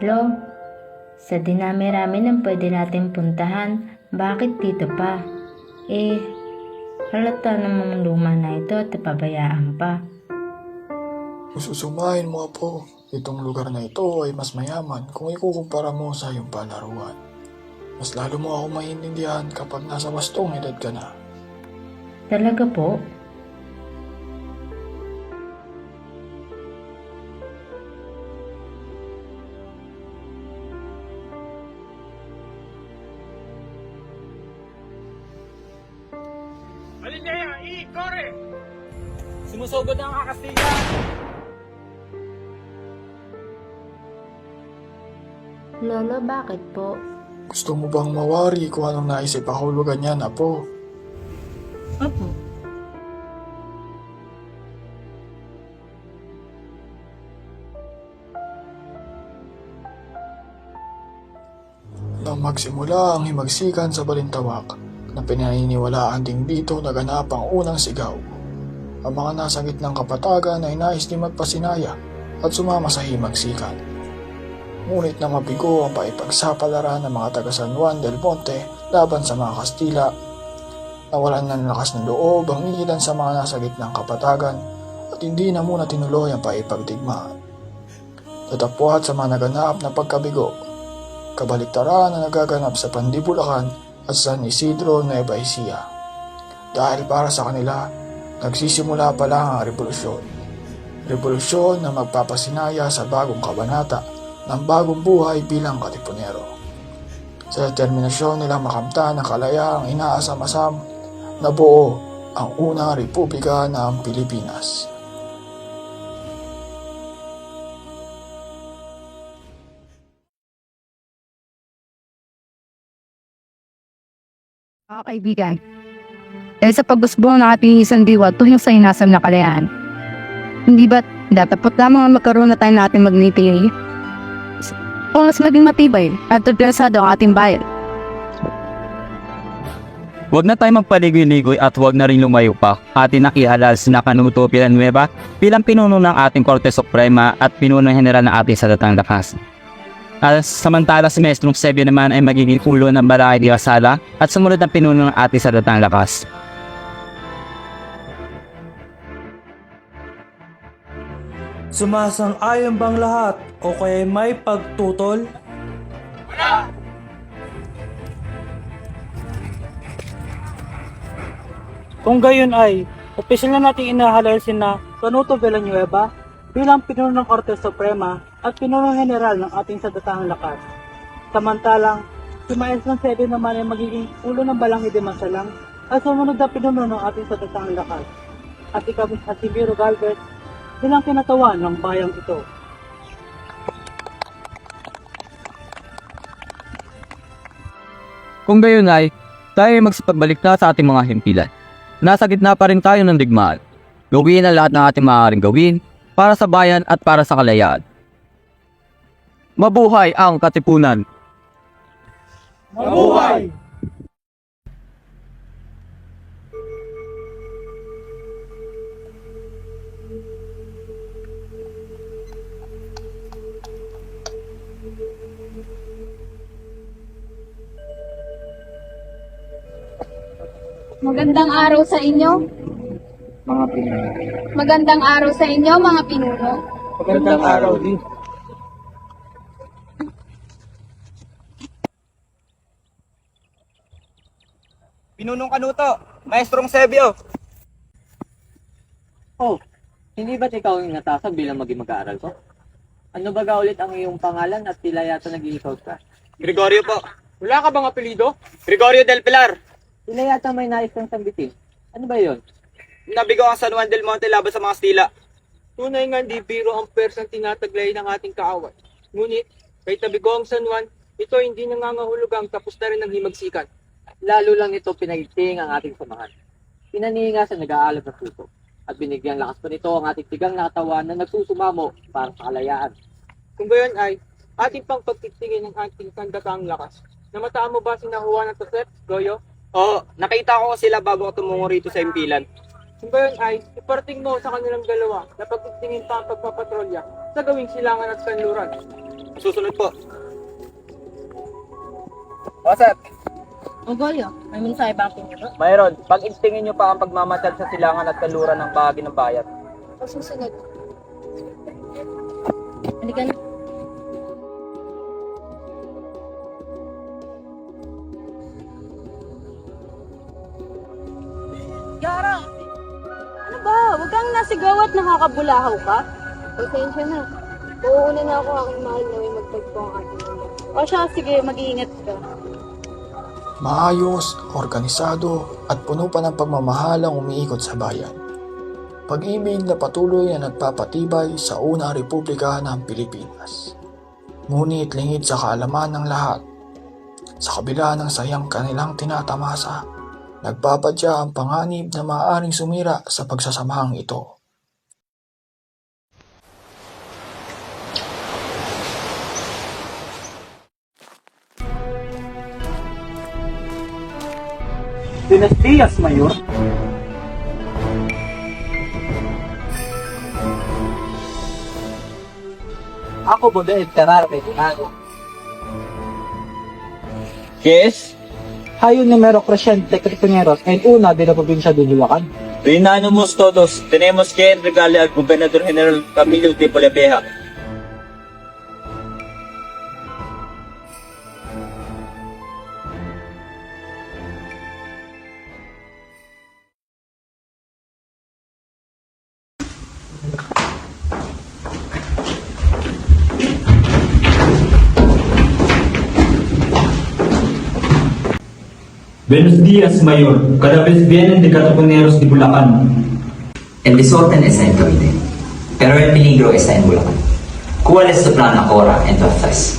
Lo, sa dinami-rami ng pwede natin puntahan, bakit dito pa? Halata namang luma na ito at pabayaan pa. Susumahin mo po, itong lugar na ito ay mas mayaman kung ikukumpara mo sa iyong palaruan. Mas lalo mo ako maintindihan kapag nasa wastong edad ka na. Talaga po? Alinyaya, Kore! Sumusugod ang Kastila! Lolo, bakit po? Gusto mo bang mawari kung anong naisip kahulugan niyan, Apo? Opo. Nang magsimula ang himagsikan sa Balintawak, na pinaniniwalaan ding dito naganap ang unang sigaw. Ang mga nasa gitnang kapatagan ay nais din magpasinaya at sumama sa himagsikan. Ngunit na mabigo ang paipagsapalaran ng mga taga San Juan del Monte laban sa mga Kastila. Nawalan ng lakas ng loob ang ilan sa mga nasa gitnang kapatagan at hindi na muna tinuloy ang paipagdigmaan. Tatapwat sa mga naganap na pagkabigo, kabaliktaran na nagaganap sa Pandibulacan at San Isidro, Nueva Ecija. Dahil para sa kanila, nagsisimula pa lang ang revolusyon. Revolusyon na magpapasinaya sa bagong kabanata ng bagong buhay bilang katipunero. Sa determinasyon nilang makamtan ng kalayaang inaasam-asam, nabuo ang unang republika ng Pilipinas. Mga kaibigan, dahil sa pag-usbong ng ating isang diwa tuwing sa inasam na kalayaan, hindi ba't datapot lamang magkaroon na tayo natin magnitili? Kung mas maging matibay at interesado ang ating bayan. Huwag na tayo magpaligoy-ligoy at huwag na rin lumayo pa. Atin nakihalal si Nakanuto Villanueva bilang pinuno ng ating Korte Suprema at pinuno general ng ating sadatang lakas. Samantala si Maestrong Sebio naman ay magiging ulo ng Balakay de Asala at sumunod na pinuno ng ating sadatang lakas. Sumasang-ayon bang lahat o kaya may pagtutol? Kung gayon ay, opisyal na nating inahalal sina Canuto Villanueva bilang pinuno ng Korte Suprema at pinuno general ng ating sadatang lakas. Samantalang, si Maestrong Sebio naman ay magiging ulo ng Balangay de Masalang at sumunod na pinuno ng ating sadatang lakas. At ikaw si Casimiro Galvez bilang kinatawan ng bayang ito. Kung gayon ay, tayo ay magsipagbalik na sa ating mga himpilan. Nasa gitna pa rin tayo ng digmaan. Gawin ang lahat ng ating maaaring gawin para sa bayan at para sa kalayaan. Mabuhay ang Katipunan! Mabuhay! Magandang araw sa inyo. Mga pinuno. Magandang araw sa inyo, mga pinuno. Magandang araw din. Pinunong Kanuto, Maestrong Sebio! Oh, hindi ba't ikaw ang natasag bilang maging mag-aaral ko? Ano ba ulit ang iyong pangalan at tila yata nag-i-scout ka? Gregorio po. Wala ka bang apelido? Gregorio del Pilar. Tila yata may nais kang sambitin. Ano ba yon? Nabigo ang San Juan del Monte laban sa mga Kastila. Tunay nga di biro ang persang tinataglay ng ating kaaway. Ngunit, kahit nabigo ang San Juan, ito hindi nangangahulugang tapos na rin ang himagsikan. Lalo lang ito pinagigting ang ating samahan. Pinanihinga sa nag-aalab na puso. At binigyang lakas pa nito ang ating tigang na katawan na nagsusumamo para sa kalayaan. Kung gayon ay, ating pang pagtitingin ng ating sandatang lakas. Namataan mo ba si Juan at Josep, Goyo? Oo, nakita ko sila bago ako tumungo rito sa impilan. Kung gayon ay, iparating mo sa kanilang dalawa na pagtitingin pa ang pagpapatrolya sa gawing silangan at kanluran. Susunod po. O, sir. O Goyo, may mensahe ba ang pinuno? Mayroon. Pag-instingin nyo pa ang pagmamasyal sa silangan at kaluran ng bahagi ng bayan. O susunod. Halika na. Yara! Ano ba? Huwag kang nasigaw at nakakabulahaw ka. Pasensya na. Uuuna na ako aking mahal na may magtagpo ang ating mga. O siya, sige, mag-iingat ka. Maayos, organisado at puno pa ng pagmamahal ang umiikot sa bayan. Pag-ibig na patuloy na nagpapatibay sa unang Republika ng Pilipinas. Ngunit lingid sa kaalaman ng lahat, sa kabila ng sayang kanilang tinatamasa, nagpapadya ang panganib na maaaring sumira sa pagsasamahang ito. Buenos dias, Mayor. Ako po din, Terrar Medinado. Yes? Hayo numero Crescente Cristianeros en una de la provincia de Bulacan. Reunánimos todos. Tenemos que entregarle al Gobernador General Camilo de Polepeja. Buenos días, Mayor. Cada vez vienen de Cataponeros de Bulacan. El desorden está en Cavite, pero el peligro está en Bulacan. ¿Cuál es tu plan ahora, entonces?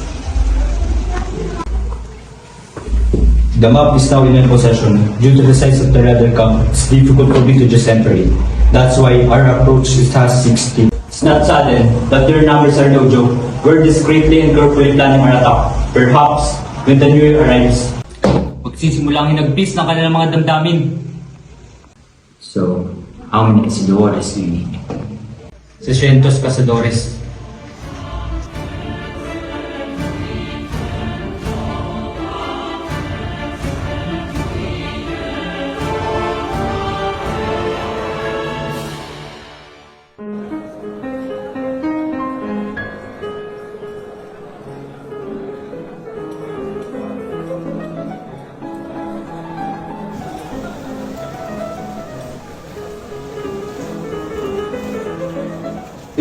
The map is now in my possession. Due to the size of the rebel camp, it's difficult for me to just enter it. That's why our approach is task 16. It's not sudden, but their numbers are no joke. We're discreetly and carefully planning our attack. Perhaps, when the new year arrives, magsisimulang hinagpis ng kanilang mga damdamin. So, how many cazadores do you need? 600 cazadores.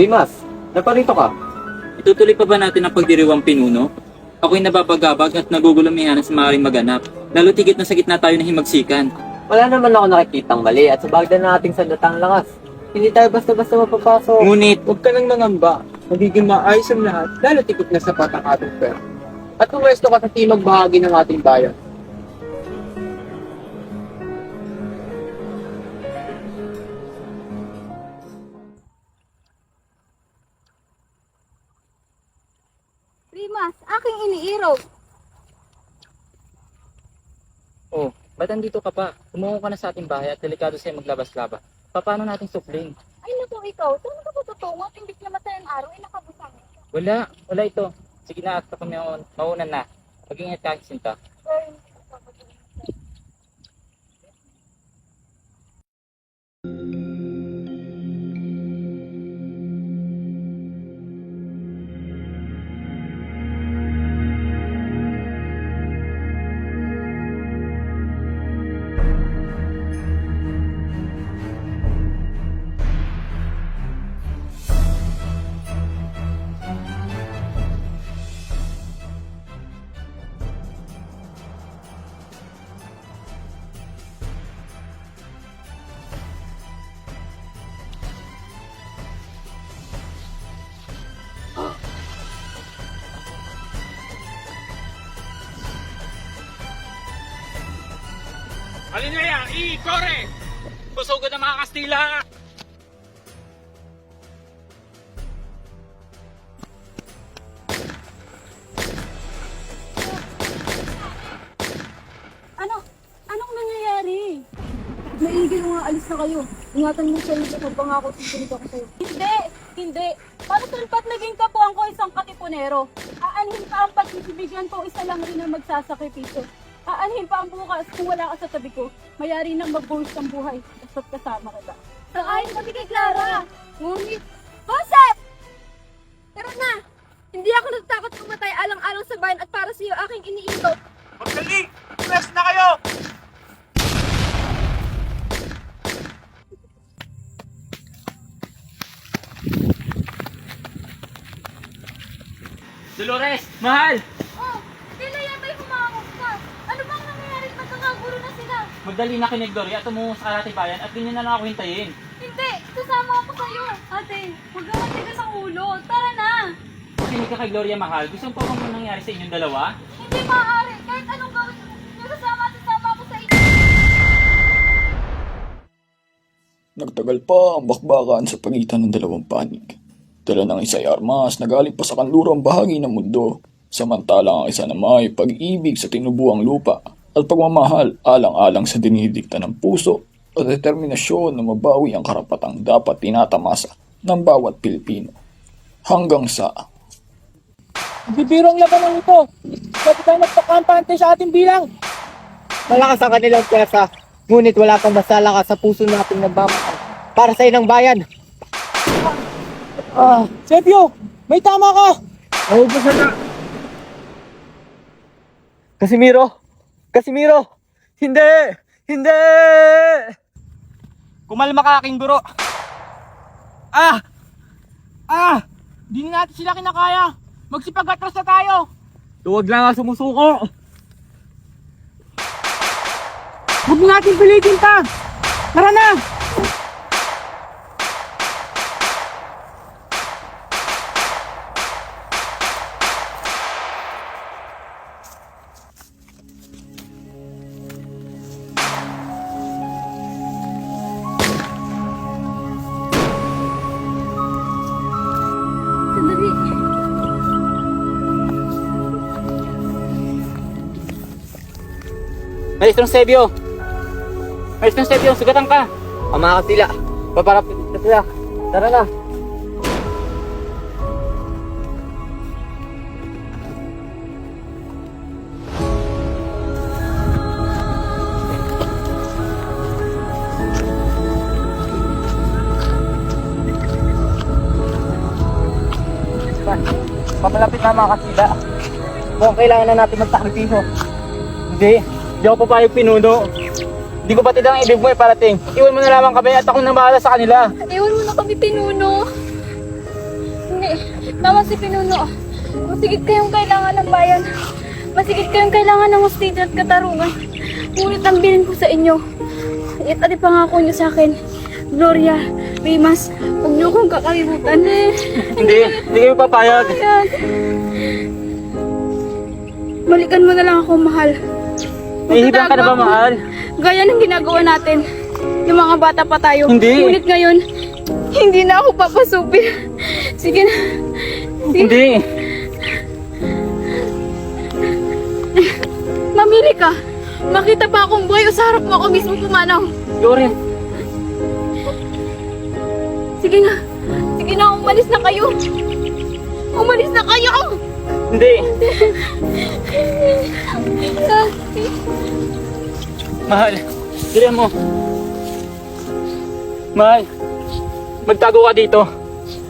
Dimas, naparito ka. Itutuloy pa ba natin ang pagdiriwang pinuno? Ako'y nababagabag at nagugulamihan sa maaaring maganap. Lalo tigit na sa gitna tayo ng himagsikan. Wala naman ako nakikitang mali at sa bagda ng ating sandatang lakas. Hindi tayo basta-basta mapapasok. Ngunit, Huwag ka nang mangamba. Magiging maayos ang lahat, lalo tikot na sapat ang ating pera. At pumesto ka sa timog bahagi ng ating bayan. Rimas, aking iniiraw. oh, ba't andito ka pa? Tumungo ka na sa ating bahay at delikado sa'yo maglabas-labas. Paano natin supling? Ay, naku, ikaw. Saan ka patutungot? Imbis na matay ang araw, ay nakabusang. Wala ito. Sige na, at kami maunan na. Mag-ingat ka, Sinta. Sorry. Alinaya, i-kore! Pusugan ng mga Kastila! Anong nangyayari? Maigil mo nga, alis na kayo. Ingatan mo sa iyo, pagpangako susunod ako sa'yo. Hindi! Hindi. Para ba't naging kapuan ko isang katipunero? Aanhin pa ang pagsisibigyan ko, isa lang rin ang magsasakripisyo. Aanhin pa ang bukas kung wala ka sa tabi ko. Mayari nang magbuhos ng buhay, basta't kasama kita. Sang-ayon kami kay Clara. Ngunit, Joseph! Tara na! Hindi ako natatakot pumatay alang-alang sa bayan at para sa iyo aking iniikot. Magdali! Press na kayo! Dolores! Mahal! Oh, sila yan may humawak ka. Ano bang nangyayari? Nagkakaguro na sila. Magdali na kay Gloria at tumungo sa Karate Bayan at ganyan na lang ako hintayin. Hindi, sasama ako sa'yo. Ate, huwag kang matigas ang ulo. Tara na. Kinig ka kay Gloria, mahal. Gusto mo pa bang nangyari sa inyong dalawa? Hindi maaari. Kahit anong gawin mo, sasama ako sa inyo. Nagtagal pa ang bakbakan sa pagitan ng dalawang panig. Dala ng isa'y armas na galing pa sa kanlurang bahagi ng mundo, samantalang ang isa na may pag-ibig sa tinubuang lupa at pagmamahal alang-alang sa dinidikta ng puso at determinasyon na mabawi ang karapatang dapat tinatamasa ng bawat Pilipino. Hanggang sa Bibiro ang labanan nito. Bakit tayo nagpakampante sa ating bilang? Malakas ang kanilang pyesa, ngunit wala kang masalakas sa puso nating nagmamahal para sa inang bayan. Sepio, may tama ka. Naubusan na! Casimiro! Casimiro! Hindi! Hindi! Kumalma ka aking guro. Di natin sila kinakaya. Magsipag-atras na tayo. Tuwag lang nga sumusuko! Huwag natin pilitin ta. Tara na. Sandali. Maestrong Sebio! Maestrong Sebio, sugatan ka! Pamakas sila! Paparapit na sila! Tara na! Papalapit na mga kasida. Mukhang kailangan na natin magsakripisyo. Hindi ako papayag pinuno. Hindi ko pati ang ibig mo parating. Iwan mo na lamang kami at ako nang bahala sa kanila. Iwan mo na kami, Pinuno. Hindi, naman si Pinuno. Masigit kayong kailangan ng bayan. Masigit kayong kailangan ng hustisya at katarungan. Ngunit ang bilin ko sa inyo. At pangako niyo sa akin, Gloria, Rimas, huwag niyo kong kakalimutan. Hindi kayo papayag. Ayan. Balikan mo na lang ako, mahal. Nahihibang ka na ba, mahal? Gaya ng ginagawa natin. Yung mga bata pa tayo. Hindi. Ngunit ngayon, hindi na ako papasupin. Sige na. Sige. Hindi. Mamili ka. Makita pa akong buhay o sa harap mo ako mismo pumanaw. Gloria. Sige na. Sige na, umalis na kayo. Umalis na kayo. Hindi. Mahal. Dilihan mo. Mahal. Magtago ka dito.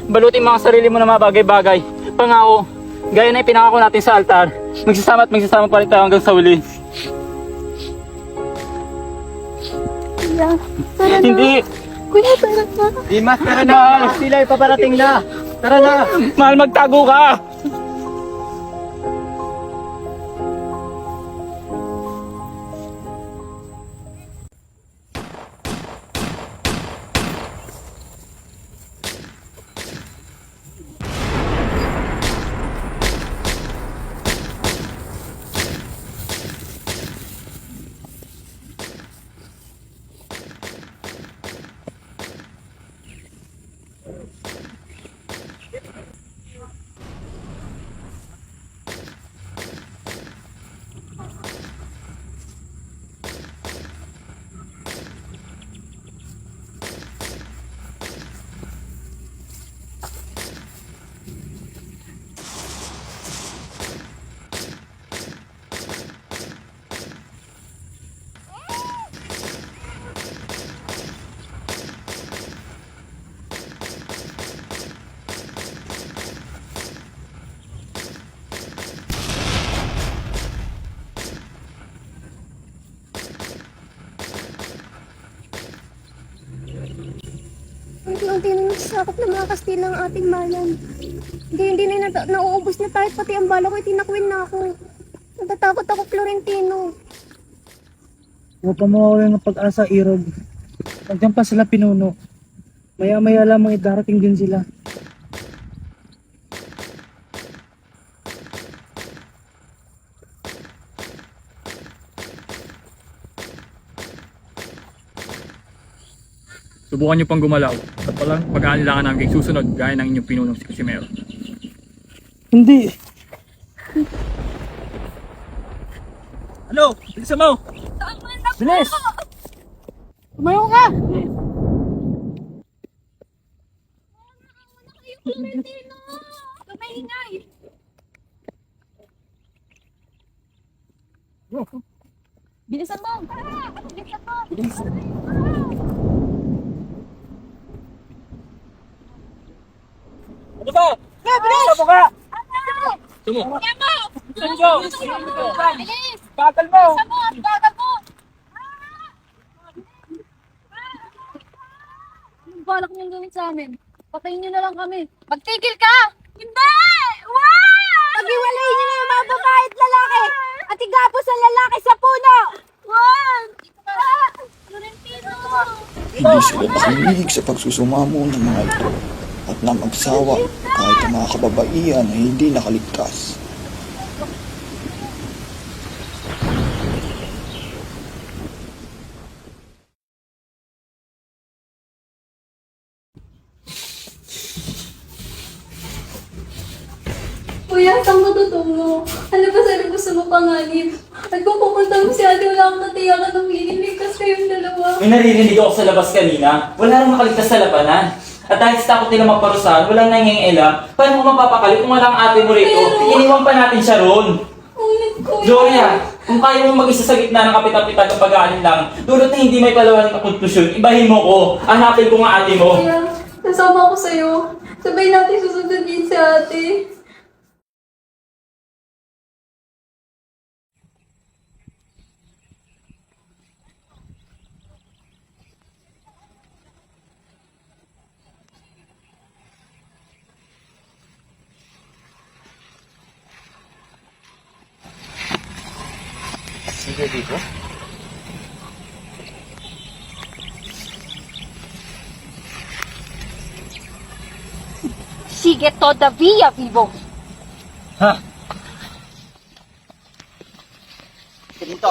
Balutin mo ang sarili mo ng mga bagay-bagay. Pangako. Gaya na ipinangako natin sa altar. Magsasama at magsasama pa rin tayo hanggang sa uli. Kuya, tara na. Hindi. Kuya, tara na. Dimas, tara na. Sila ipaparating na. Tara na. Mahal, magtago ka. sakop ng mga Kastila ang ating bayan. Hindi na nauubos na tayo, pati ang bala ko itinakwin na ako. Natatakot ako, Florentino. Huwag ka mawawalan ng pag-asa, Irog. Nandiyan pa sila pinuno. Maya-maya lamang idarating din sila. Subukan niyo pang gumalaw at palang pag-aalilangan namin kayong susunod gaya ng inyong pinunong si Cusimero. Hindi. Ano? Bilisan mo! Bilis! Tumayo ka! Florentino! Lumahingay! Bilisan mo! Bilisan mo! Ano ba? Bilis! Ano ka? Sumo! Bilisan mo! Bilis! Bagal mo! Bilisan mo! Ang bagal mo! Anong balak niyong gawin sa amin? Patayin niyo na lang kami. Magtigil ka! Hindi! Wow! Pag-iwalayin niyo na yung mga babae at lalaki at igapos ang lalaki sa puno! Wow! Florentino! Hindi sila nakinig sa pagsusumamo ng mga ito at na magsawa kahit ang mga kababaihan ay hindi nakaligtas. Kuya, saan ka tutungo? Ano ba sabi gusto mo panganib? At kung pupunta mo si ate, wala akong natiyakan ng ililigtas kayong dalawa. May naririnig ako sa labas kanina. Wala nang makaligtas sa labanan. At dahil sa takot nila magparusahan, walang nangingialam. Paano mo mapapakalit kung wala ang ate mo rito? Pero- Iniwan pa natin siya roon. Ulit, kuya. Gloria, kung kaya mo mag-isa sa gitna ng kapitan-pitan ng pag-aalin lang, dulot na hindi may palawan ng konklusyon, ibahin mo ko. Hanapin ko nga ate mo. Kuya, nasama ko sa'yo. Sabay natin susundin si ate. Sige dito. Sigue todavía vivo! Dito!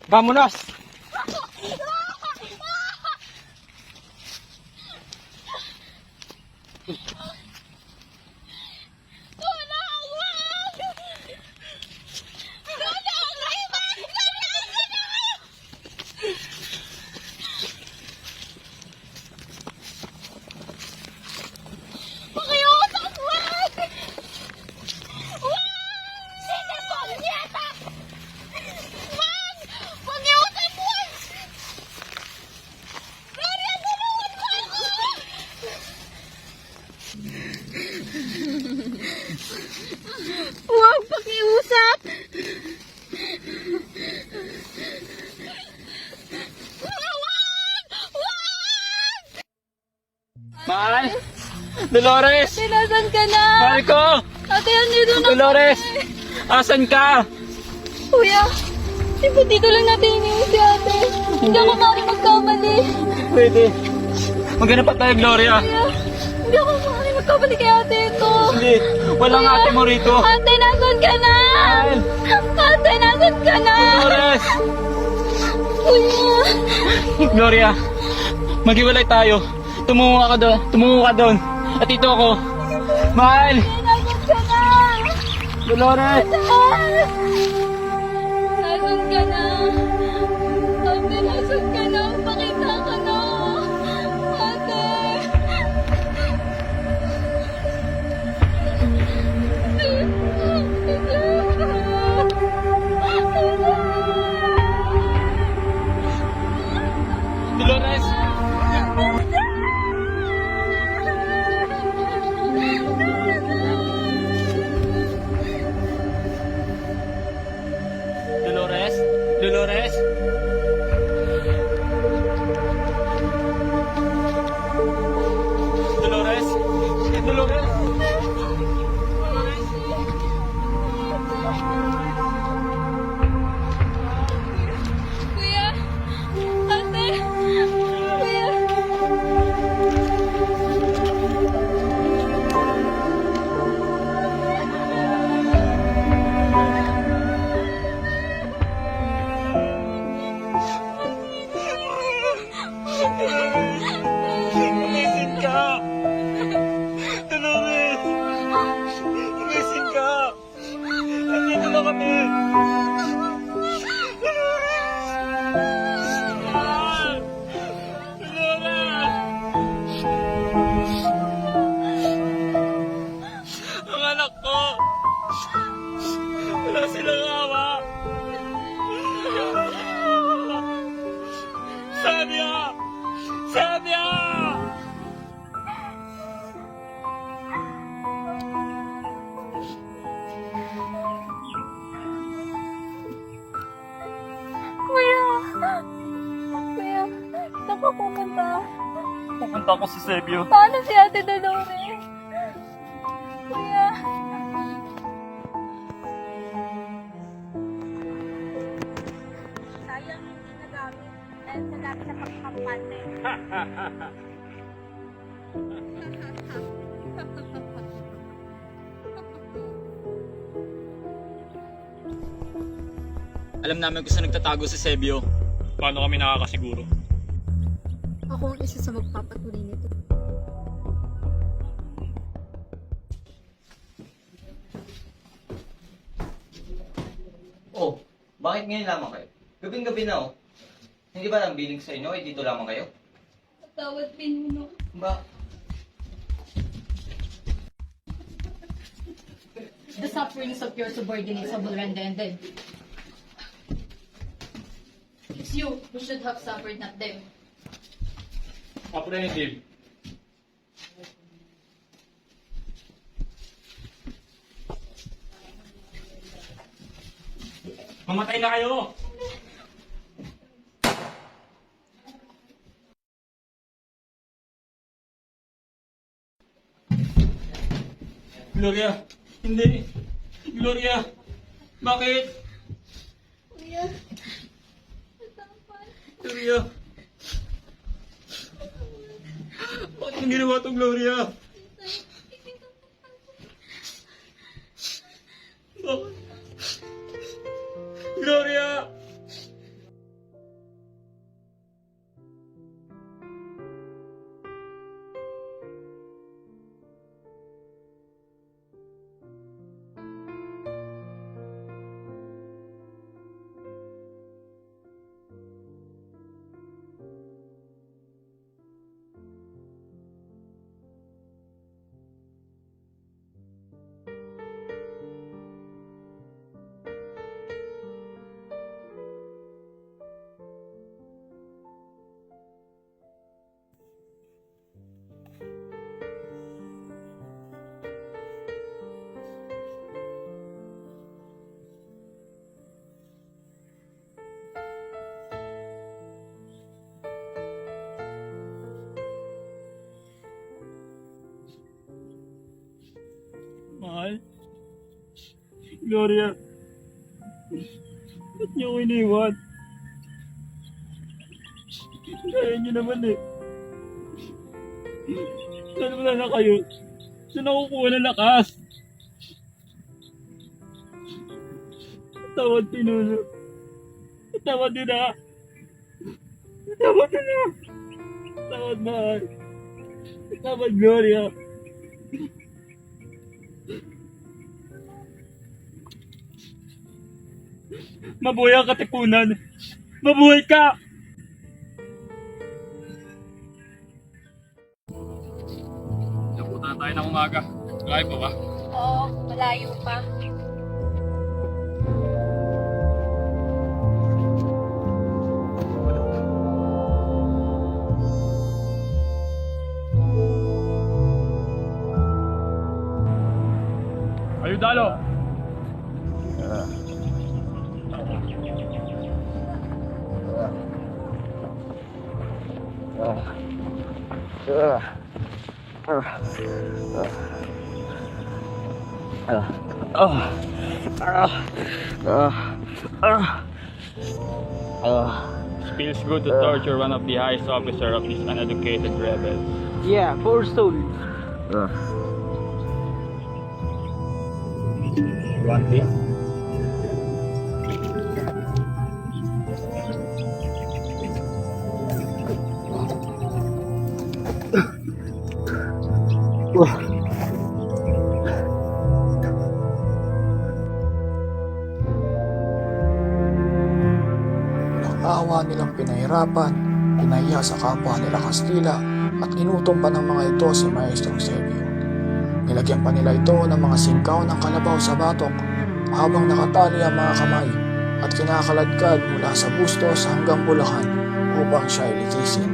Vamonos! Huwag pakiusap! Mahal! Dolores! Ate, nasan ka na? Mahal ko! Ate, andito na Dolores! Asan ka? Kuya, di ba dito lang natin iniwan si ate? Hindi ako maaaring magkamali. Pwede. Maghanap pa tayo, Gloria. Kuya, hindi ako maaaring magkamali kay ate ito. Hindi. Walang ate mo rito. Ate, nasan ka na? Ate, nasan ka na? Dolores! Kuya. Gloria, maghiwalay tayo. Tumungo ka doon. Tumungo ka doon. At ito ako. Mahal! Nasan ka na? Dolores! Nasan ka na? Ate, nasan ka na? Pakita ka na. Ate. Dolores! Dolores? Dolores? ka pupunta? Pupunta ako sa Sebio. Paano si Ate Dolores? Kuya. Sayang hindi nagamit dahil sa dami na pagkampante. Alam namin kung saan nagtatago si Sebio. Paano kami nakakasiguro? Ako ang isa sa magpapatuloy nito. Oh, bakit ngayon lamang kayo? Gabing-gabi na oh. Hindi ba ang biling sa inyo ay dito lamang kayo? Tawad pinuno. Ba? The sufferings of your subordinates will render ended. It's you who should have suffered, not them. Apprehensive. Mamatay na kayo! Gloria! Hindi! Gloria! Bakit? Kuya. Gloria! Bakit ang ginawa to, Gloria? Bakit? Gloria! Mahal? Gloria? Ba't niyo ako iniwan? Kaya niyo naman eh. Saan wala na kayo? Saan ako kuha ng lakas? Tawad pinuno. Tawad din na. Tawad din na. Tawad mahal. Tawad Gloria. Mabuhay ang Katipunan! Mabuhay ka! Napunta na tayo ng umaga. Kaya pa ba? Oo, malayo pa. Ayudalo! Feels good to torture one of the highest officer of these uneducated rebels. Yeah, poor soul. Want this? Awa nilang pinahirapan, pinahiya sa kapwa nila Kastila at inutom pa ng mga ito si Maestrong Sebio. Nilagyan pa nila ito ng mga singkaw ng kalabaw sa batok habang nakatali ang mga kamay at kinakaladkad mula sa bustos hanggang bulakan upang siya ilitisin.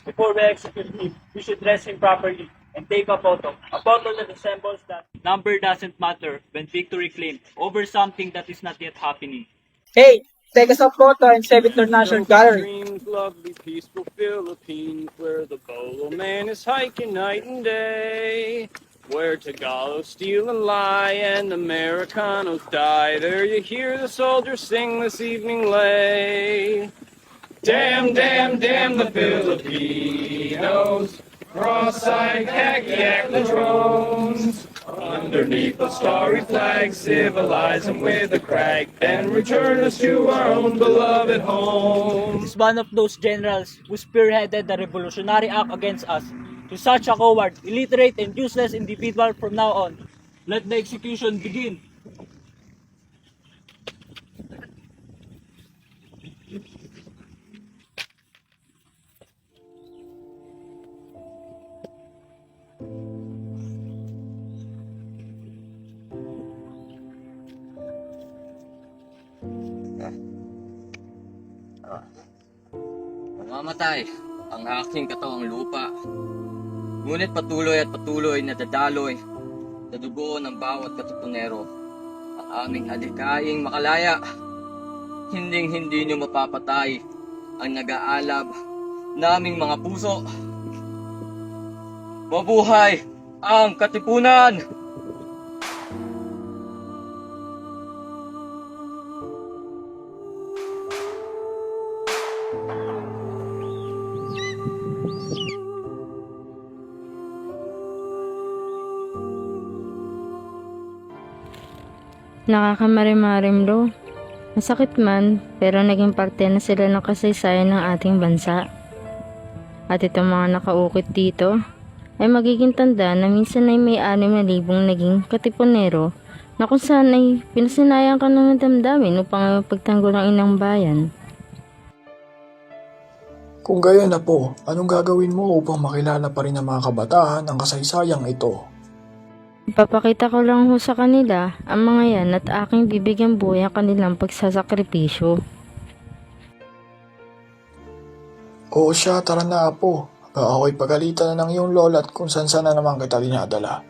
Before we execute him, we should dress him properly and take a photo. A photo that resembles that number doesn't matter when victory claimed over something that is not yet happening. Hey, take us a photo and save it to National Gallery. Lovely, peaceful Philippines, where the bolo man is hiking night and day. Where Tagalos steal and lie and Americanos die. There you hear the soldiers sing this evening lay. Damn, damn, damn the Filipinos. Cross-eyed khaki the drones. Underneath the starry flag, civilize them with a crack, and return us to our own beloved home. Is one of those generals who spearheaded the revolutionary act against us. To such a coward, illiterate, and useless individual from now on, Let the execution begin. Mamamatay ang aking katawang lupa. Ngunit patuloy at patuloy na dadaloy sa dugo ng bawat katipunero ang aming adhikaing makalaya. Hinding-hindi niyo mapapatay ang nag-aalab naming mga puso. Mabuhay ang katipunan! Nakakamarim-marim lo. Masakit man, pero naging parte na sila ng kasaysayan ng ating bansa. At itong mga nakaukit dito ay magiging tanda na minsan ay may 6,000 naging katipunero na kung saan ay pinasinayang ka ng damdamin upang pagtanggol ang inang bayan. Kung gayon na po, anong gagawin mo upang makilala pa rin ng mga kabataan ang kasaysayang ito? Ipapakita ko lang ho sa kanila ang mga yan at aking bibigyan buhay ang kanilang pagsasakripisyo. Oo siya, tara na apo. Baka ako'y pagalitan na ng iyong lola at kung saan na naman kita dinadala.